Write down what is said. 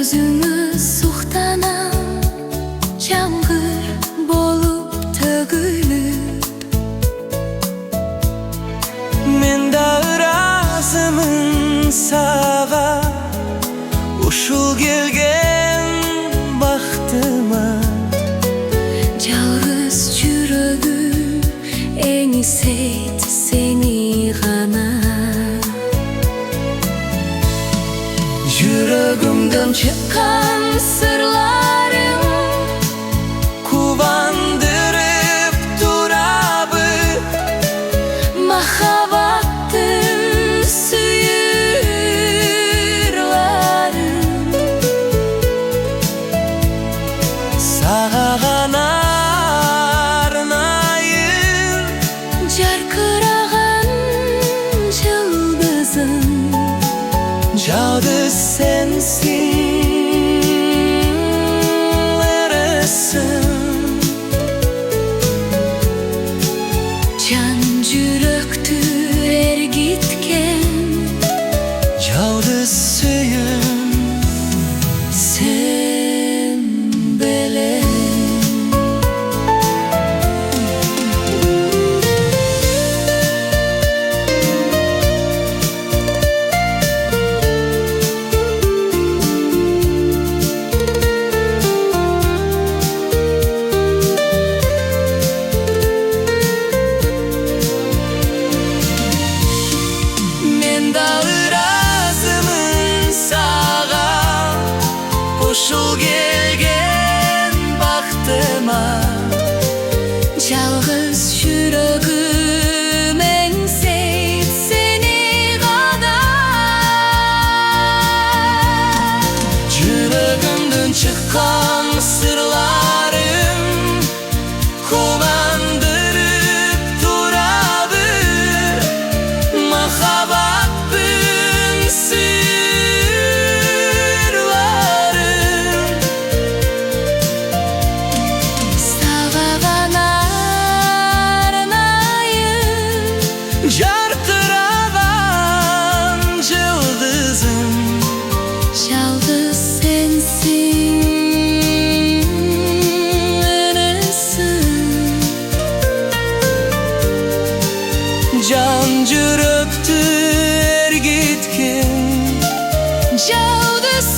Gözüңү суктанам, жамгыр болуп төгүлүп. Мен да ыраазымын сага, ушул келген бактыма. Жалгыз жүрөгүм эңисейт сени гана. Жүрөгүмдөн чыккан сырларың Кубандырып турабы махаббаттын сүйүрларын. сага гана арнайын Жаркыраган жылдызым, жалгыз сенсиң, ырысым. жан жүрөктү эргиткен Жалгыз сүйүм сен белең. Мен да ыраазымын сага, ушул келген бактыма. Жалгыз жүрөгүм эңсейт сени гана. Жүрөгүмдөн чыккан сырларым кубандырып турабы махаббаттын сырларын. Сага гана арнайын Жаркыраган жылдызым, жалгыз сенсиң, ырысым. жан жүрөктү эргиткен Жалгыз